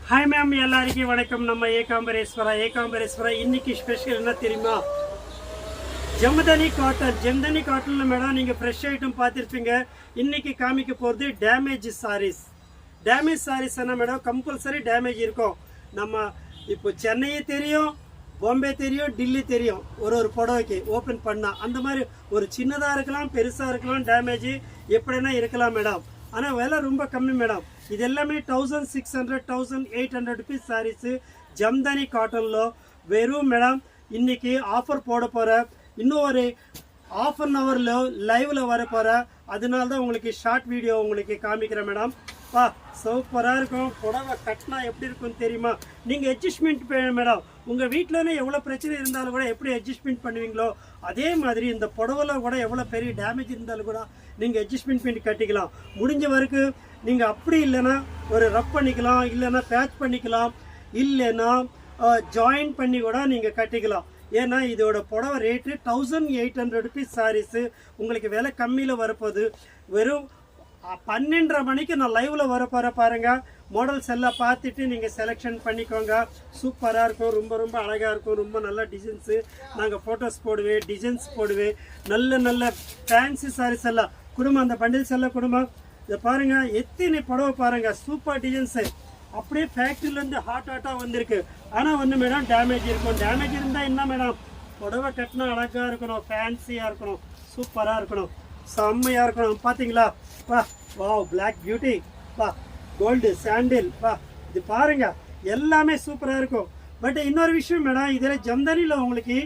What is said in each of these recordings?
Hi ma'am, எல்லாருக்கும் வணக்கம். நம்ம ஏகாம்பரேஸ்வரா இன்னைக்கு ஸ்பெஷல் என்ன தெரியுமா? ஜமதனி காட்டனில் மேடம் நீங்கள் ஃப்ரெஷ் ஐட்டம் பார்த்துருப்பீங்க. இன்னைக்கு காமிக்க போகிறது டேமேஜ் சாரீஸ் என்ன மேடம், கம்பல்சரி டேமேஜ் இருக்கும். நம்ம இப்போ சென்னையே தெரியும், பாம்பே தெரியும், டில்லி தெரியும். ஒரு புடவைக்கு ஓப்பன் பண்ணால் அந்த மாதிரி ஒரு சின்னதாக இருக்கலாம், பெருசாக இருக்கலாம், டேமேஜ் எப்படின்னா இருக்கலாம் மேடம். ஆனால் விலை ரொம்ப கம்மி மேடம். இது எல்லாமே 1600 1800 ருபீஸ் சாரீஸு ஜம்தானி காட்டனில் வெறும் மேடம். இன்னைக்கு ஆஃபர் போட போகிற, இன்னும் ஒரு ½ அன் ஹவரில் லைவில் வர போகிற. அதனால தான் உங்களுக்கு ஷார்ட் வீடியோ உங்களுக்கு காமிக்கிறேன் மேடம். சூப்பராக இருக்கும். புடவை கட்டினா எப்படி இருக்குன்னு தெரியுமா? நீங்கள் அட்ஜஸ்ட்மெண்ட் மேடம், உங்கள் வீட்டிலனே எவ்வளோ பிரச்சனை இருந்தாலும் கூட எப்படி அட்ஜஸ்ட்மெண்ட் பண்ணுவீங்களோ அதே மாதிரி இந்த புடவையில் கூட எவ்வளோ பெரிய டேமேஜ் இருந்தாலும் கூட நீங்கள் அட்ஜஸ்ட்மெண்ட் பண்ணி கட்டிக்கலாம். முடிஞ்ச வரைக்கும் நீங்கள் அப்படி இல்லைன்னா ஒரு ரப் பண்ணிக்கலாம், இல்லைன்னா பேட்ச் பண்ணிக்கலாம், இல்லைன்னா ஜாயின் பண்ணி கூட நீங்கள் கட்டிக்கலாம். ஏன்னா இதோட புடவை ரேட்டு 1800 ருபீஸ் சாரீஸு. உங்களுக்கு விலை கம்மியில் வரப்போகுது. வெறும் 12:30 மணிக்கு நான் லைவில் வரப்போகிற பாருங்க. மாடல்ஸ் எல்லாம் பார்த்துட்டு நீங்கள் செலெக்ஷன் பண்ணிக்கோங்க. சூப்பராக இருக்கும், ரொம்ப அழகாக இருக்கும். ரொம்ப நல்ல டிசைன்ஸு நாங்கள் ஃபோட்டோஸ் போடுவேன், டிசைன்ஸ் போடுவேன். நல்ல ஃபேன்சி சாரீஸ் எல்லாம் குடும்பம், அந்த பண்டில்ஸ் எல்லாம் குடும்பம். இதை பாருங்கள், எத்தனை புடவை பாருங்கள், சூப்பர் டிசைன்ஸு. அப்படியே ஃபேக்ட்ரிலேருந்து ஹாட்டாக வந்திருக்கு. ஆனால் ஒன்று மேடம், டேமேஜ் இருக்கும். டேமேஜ் இருந்தால் என்ன மேடம், புடவை கட்டினா அழகாக இருக்கணும், ஃபேன்சியாக இருக்கணும், சூப்பராக இருக்கணும், செம்மையாக இருக்கணும். பார்த்தீங்களா? வா பிளாக் பியூட்டி, கோல்டு சாண்டில், இது பாருங்க, எல்லாமே சூப்பராக இருக்கும். பட் இன்னொரு விஷயம் மேடம், இதில் ஜம்தானியில் உங்களுக்கு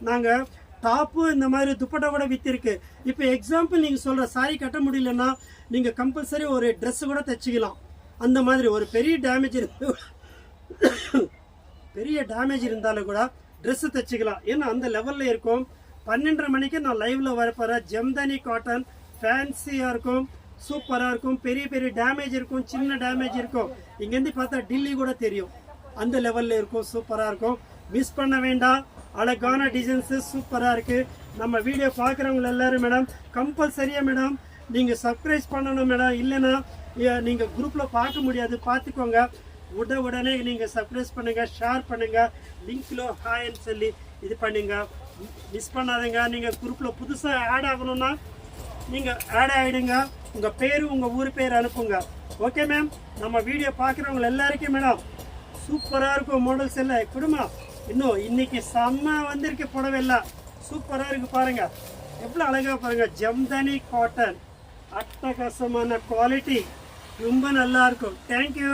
நாங்கள் டாப்பு இந்த மாதிரி துப்பட்டா கூட வித்திருக்கு. இப்போ எக்ஸாம்பிள் நீங்கள் சொல்கிற சாரி கட்ட முடியலன்னா நீங்கள் கம்பல்சரி ஒரு ட்ரெஸ்ஸு கூட தைச்சிக்கலாம். அந்த மாதிரி ஒரு பெரிய டேமேஜ் இருந்தாலும் கூட ட்ரெஸ்ஸு தைச்சிக்கலாம். ஏன்னா அந்த லெவலில் இருக்கும். 12:30 மணிக்கு நான் லைவில் வரப்போகிறேன். ஜம்தானி காட்டன் ஃபேன்சியாக இருக்கும், சூப்பராக இருக்கும். பெரிய டேமேஜ் இருக்கும், சின்ன டேமேஜ் இருக்கும். இங்கேருந்து பார்த்தா டில்லி கூட தெரியும். அந்த லெவலில் இருக்கும், சூப்பராக இருக்கும். மிஸ் பண்ண வேண்டாம். அழகான டிசைன்ஸு சூப்பராக இருக்குது. நம்ம வீடியோ பார்க்குறவங்க எல்லோரும் மேடம் கம்பல்சரியாக மேடம் நீங்கள் சப்ஸ்கிரைப் பண்ணணும் மேடம். இல்லைன்னா நீங்கள் குரூப்பில் பார்க்க முடியாது, பார்த்துக்கோங்க. உடனே நீங்கள் சப்ஸ்கிரைப் பண்ணுங்கள், ஷேர் பண்ணுங்கள், லிங்க்கில் ஹாய்ன்னு சொல்லி இது பண்ணுங்க. மிஸ் பண்ணாதீங்க. நீங்கள் குரூப்பில் புதுசாக ஆட் ஆகணும்னா நீங்கள் ஆட் ஆகிடுங்க. உங்கள் பேர், உங்கள் ஊர் பேர் அனுப்புங்க. Okay ma'am. நம்ம வீடியோ பார்க்குறவங்க எல்லாருக்கும் மேடம் சூப்பராக இருக்கும். மாடல்ஸ் எல்லாம் குடும்பம். இன்னும் இன்னைக்கு செம்ம வந்திருக்கு புடவை எல்லாம். சூப்பராக இருக்குது பாருங்கள், எவ்வளோ அழகாக பாருங்கள். ஜம்தானி காட்டன் அட்டகாசமான குவாலிட்டி, ரொம்ப நல்லா இருக்கும். தேங்க்யூ.